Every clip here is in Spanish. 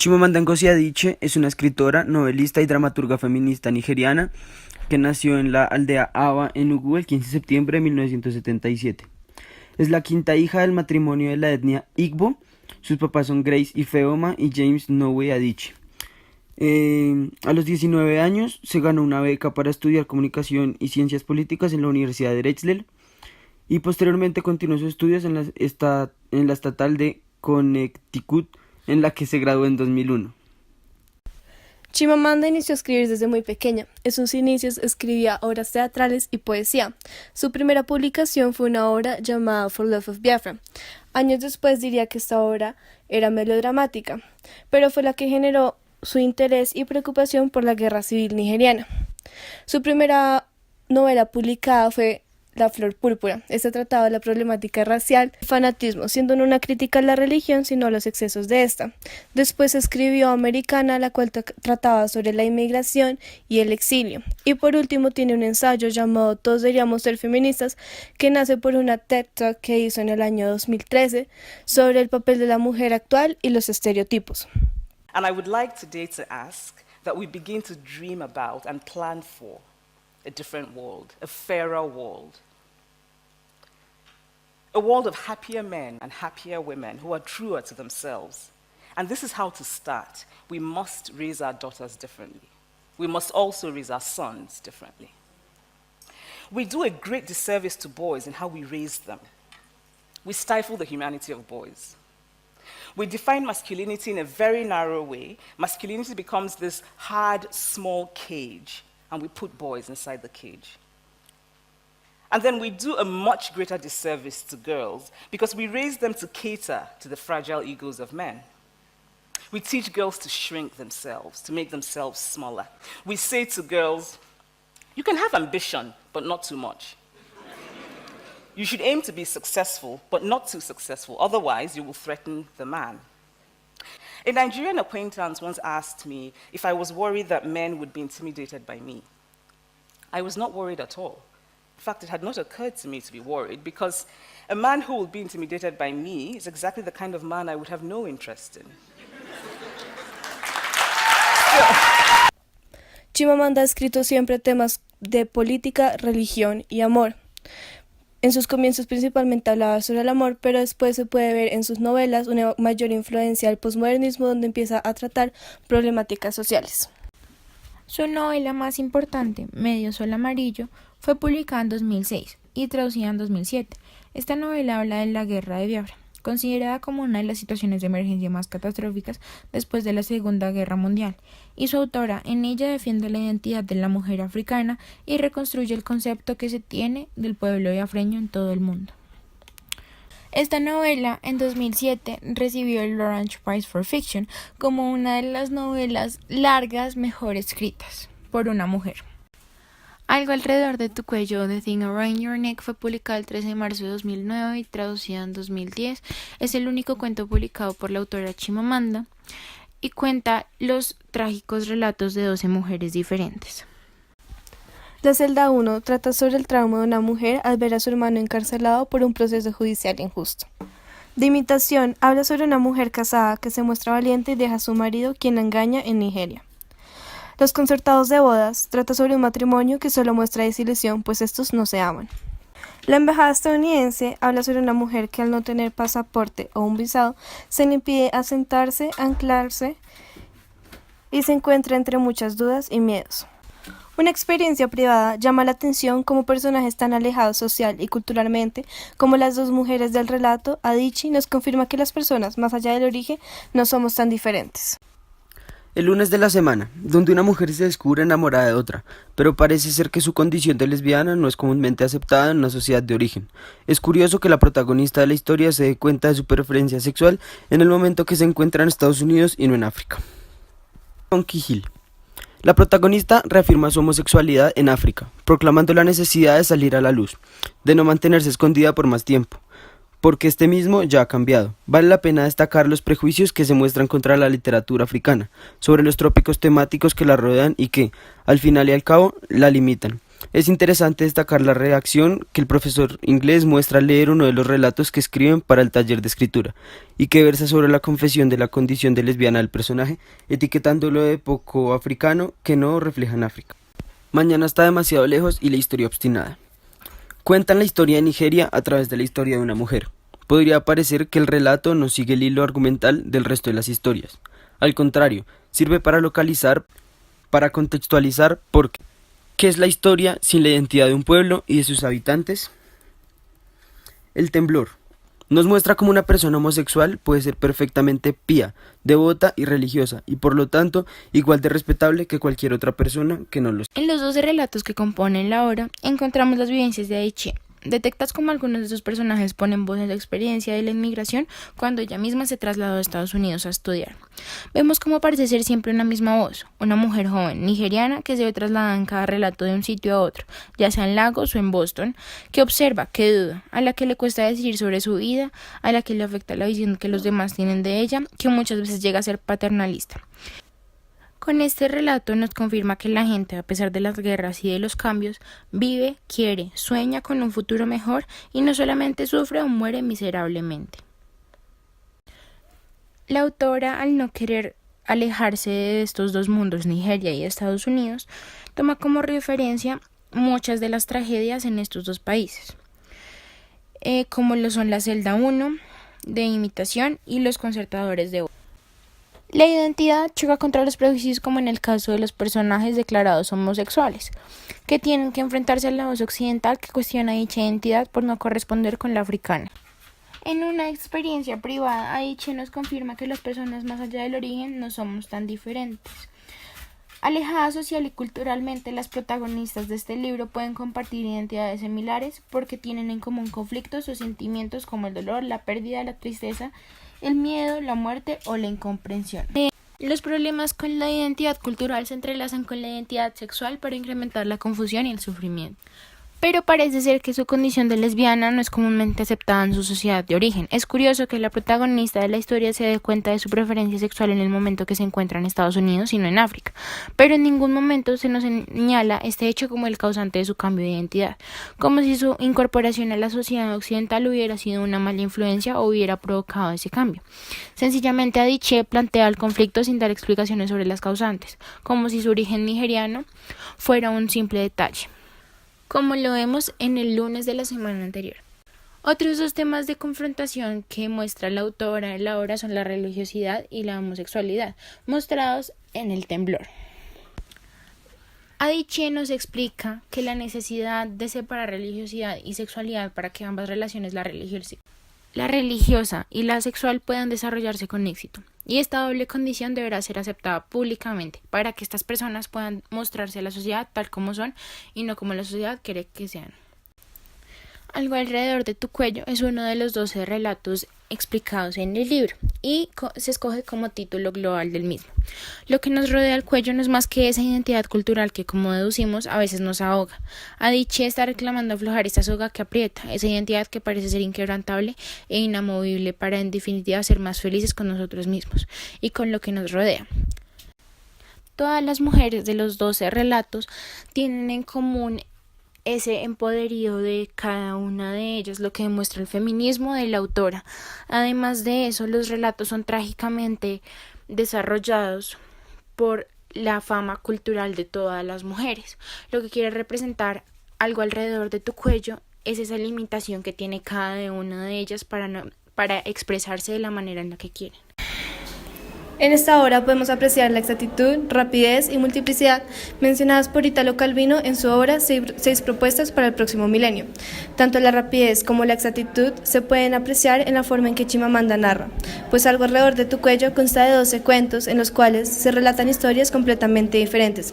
Chimamanda Ngozi Adichie es una escritora, novelista y dramaturga feminista nigeriana que nació en la aldea Aba en Ugwu el 15 de septiembre de 1977. Es la quinta hija del matrimonio de la etnia Igbo. Sus papás son Grace Ifeoma y James Nowe Adichie. A los 19 años se ganó una beca para estudiar comunicación y ciencias políticas en la Universidad de Drexel y posteriormente continuó sus estudios en la estatal de Connecticut, en la que se graduó en 2001. Chimamanda inició a escribir desde muy pequeña. En sus inicios escribía obras teatrales y poesía. Su primera publicación fue una obra llamada For Love of Biafra. Años después diría que esta obra era melodramática, pero fue la que generó su interés y preocupación por la guerra civil nigeriana. Su primera novela publicada fue La Flor Púrpura. Esta trataba la problemática racial y fanatismo, siendo no una crítica a la religión, sino a los excesos de esta. Después escribió Americana, la cual trataba sobre la inmigración y el exilio. Y por último tiene un ensayo llamado Todos deberíamos ser feministas, que nace por una TED Talk que hizo en el año 2013 sobre el papel de la mujer actual y los estereotipos. And I would like today to ask that we begin to dream about and plan for a different world, a fairer world. A world of happier men and happier women who are truer to themselves. And this is how to start. We must raise our daughters differently. We must also raise our sons differently. We do a great disservice to boys in how we raise them. We stifle the humanity of boys. We define masculinity in a very narrow way. Masculinity becomes this hard, small cage, and we put boys inside the cage. And then we do a much greater disservice to girls because we raise them to cater to the fragile egos of men. We teach girls to shrink themselves, to make themselves smaller. We say to girls, you can have ambition, but not too much. You should aim to be successful, but not too successful, otherwise you will threaten the man. A Nigerian acquaintance once asked me if I was worried that men would be intimidated by me. I was not worried at all. In fact, it had not occurred to me to be worried because a man who will be intimidated by me is exactly the kind of man I would have no interest in. Chimamanda ha escrito siempre temas de política, religión y amor. En sus comienzos principalmente hablaba sobre el amor, pero después se puede ver en sus novelas una mayor influencia del posmodernismo, donde empieza a tratar problemáticas sociales. Su novela más importante, Medio Sol Amarillo, fue publicada en 2006 y traducida en 2007. Esta novela habla de la guerra de Biafra, considerada como una de las situaciones de emergencia más catastróficas después de la Segunda Guerra Mundial, y su autora en ella defiende la identidad de la mujer africana y reconstruye el concepto que se tiene del pueblo biafreño en todo el mundo. Esta novela, en 2007, recibió el Lawrence Prize for Fiction como una de las novelas largas mejor escritas por una mujer. Algo alrededor de tu cuello, The Thing Around Your Neck, fue publicada el 13 de marzo de 2009 y traducida en 2010. Es el único cuento publicado por la autora Chimamanda y cuenta los trágicos relatos de 12 mujeres diferentes. La celda 1 trata sobre el trauma de una mujer al ver a su hermano encarcelado por un proceso judicial injusto. De Imitación habla sobre una mujer casada que se muestra valiente y deja a su marido, quien la engaña, en Nigeria. Los concertados de bodas trata sobre un matrimonio que solo muestra desilusión, pues estos no se aman. La embajada estadounidense habla sobre una mujer que al no tener pasaporte o un visado se le impide asentarse, anclarse y se encuentra entre muchas dudas y miedos. Una experiencia privada llama la atención como personajes tan alejados social y culturalmente como las dos mujeres del relato. Adichie nos confirma que las personas, más allá del origen, no somos tan diferentes. El lunes de la semana, donde una mujer se descubre enamorada de otra, pero parece ser que su condición de lesbiana no es comúnmente aceptada en una sociedad de origen. Es curioso que la protagonista de la historia se dé cuenta de su preferencia sexual en el momento que se encuentra en Estados Unidos y no en África. Monkey Hill. La protagonista reafirma su homosexualidad en África, proclamando la necesidad de salir a la luz, de no mantenerse escondida por más tiempo, porque este mismo ya ha cambiado. Vale la pena destacar los prejuicios que se muestran contra la literatura africana, sobre los tópicos temáticos que la rodean y que, al final y al cabo, la limitan. Es interesante destacar la reacción que el profesor inglés muestra al leer uno de los relatos que escriben para el taller de escritura y que versa sobre la confesión de la condición de lesbiana del personaje, etiquetándolo de poco africano que no refleja en África. Mañana está demasiado lejos y la historia obstinada. Cuentan la historia de Nigeria a través de la historia de una mujer. Podría parecer que el relato no sigue el hilo argumental del resto de las historias. Al contrario, sirve para localizar, para contextualizar ¿qué es la historia sin la identidad de un pueblo y de sus habitantes? El temblor nos muestra cómo una persona homosexual puede ser perfectamente pía, devota y religiosa, y por lo tanto igual de respetable que cualquier otra persona que no lo sea. En los 12 relatos que componen la obra encontramos las vivencias de Adichie. Detectas cómo algunos de sus personajes ponen voz en la experiencia de la inmigración cuando ella misma se trasladó a Estados Unidos a estudiar. Vemos cómo parece ser siempre una misma voz, una mujer joven nigeriana que se ve trasladada en cada relato de un sitio a otro, ya sea en Lagos o en Boston, que observa, que duda, a la que le cuesta decidir sobre su vida, a la que le afecta la visión que los demás tienen de ella, que muchas veces llega a ser paternalista. Con este relato nos confirma que la gente, a pesar de las guerras y de los cambios, vive, quiere, sueña con un futuro mejor y no solamente sufre o muere miserablemente. La autora, al no querer alejarse de estos dos mundos, Nigeria y Estados Unidos, toma como referencia muchas de las tragedias en estos dos países, como lo son la celda 1 de imitación y los concertadores de oro. La identidad choca contra los prejuicios como en el caso de los personajes declarados homosexuales, que tienen que enfrentarse a la voz occidental que cuestiona dicha identidad por no corresponder con la africana. En una experiencia privada, Adichie nos confirma que las personas más allá del origen no somos tan diferentes. Alejadas social y culturalmente, las protagonistas de este libro pueden compartir identidades similares porque tienen en común conflictos o sentimientos como el dolor, la pérdida, la tristeza, el miedo, la muerte o la incomprensión. Los problemas con la identidad cultural se entrelazan con la identidad sexual para incrementar la confusión y el sufrimiento. Pero parece ser que su condición de lesbiana no es comúnmente aceptada en su sociedad de origen. Es curioso que la protagonista de la historia se dé cuenta de su preferencia sexual en el momento que se encuentra en Estados Unidos y no en África, pero en ningún momento se nos señala este hecho como el causante de su cambio de identidad, como si su incorporación a la sociedad occidental hubiera sido una mala influencia o hubiera provocado ese cambio. Sencillamente Adichie plantea el conflicto sin dar explicaciones sobre las causantes, como si su origen nigeriano fuera un simple detalle, como lo vemos en el lunes de la semana anterior. Otros dos temas de confrontación que muestra la autora en la obra son la religiosidad y la homosexualidad, mostrados en el temblor. Adichie nos explica que la necesidad de separar religiosidad y sexualidad para que ambas relaciones, la religiosa y la sexual, puedan desarrollarse con éxito. Y esta doble condición deberá ser aceptada públicamente para que estas personas puedan mostrarse a la sociedad tal como son y no como la sociedad quiere que sean. Algo alrededor de tu cuello es uno de los 12 relatos explicados en el libro y se escoge como título global del mismo. Lo que nos rodea el cuello no es más que esa identidad cultural que, como deducimos, a veces nos ahoga. Adichie está reclamando aflojar esta soga que aprieta, esa identidad que parece ser inquebrantable e inamovible para, en definitiva, ser más felices con nosotros mismos y con lo que nos rodea. Todas las mujeres de los 12 relatos tienen en común ese empoderío de cada una de ellas, lo que demuestra el feminismo de la autora. Además de eso, los relatos son trágicamente desarrollados por la fama cultural de todas las mujeres. Lo que quiere representar algo alrededor de tu cuello es esa limitación que tiene cada una de ellas para expresarse de la manera en la que quieren. En esta obra podemos apreciar la exactitud, rapidez y multiplicidad mencionadas por Italo Calvino en su obra Seis propuestas para el próximo milenio. Tanto la rapidez como la exactitud se pueden apreciar en la forma en que Chimamanda narra, pues Algo alrededor de tu cuello consta de 12 cuentos en los cuales se relatan historias completamente diferentes.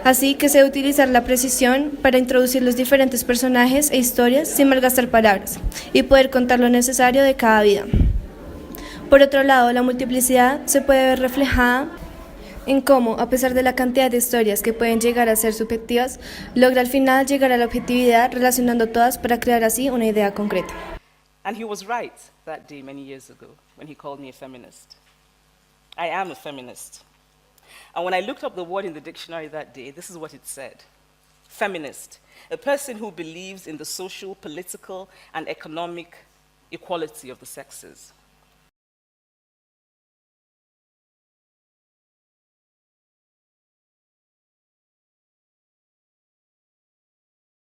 Así que se debe utilizar la precisión para introducir los diferentes personajes e historias sin malgastar palabras y poder contar lo necesario de cada vida. Por otro lado, la multiplicidad se puede ver reflejada en cómo, a pesar de la cantidad de historias que pueden llegar a ser subjetivas, logra al final llegar a la objetividad relacionando todas para crear así una idea concreta. And he was right that day many years ago when he called me a feminist. I am a feminist. And when I looked up the word in the dictionary that day, this is what it said: feminist, a person who believes in the social, political, and economic equality of the sexes.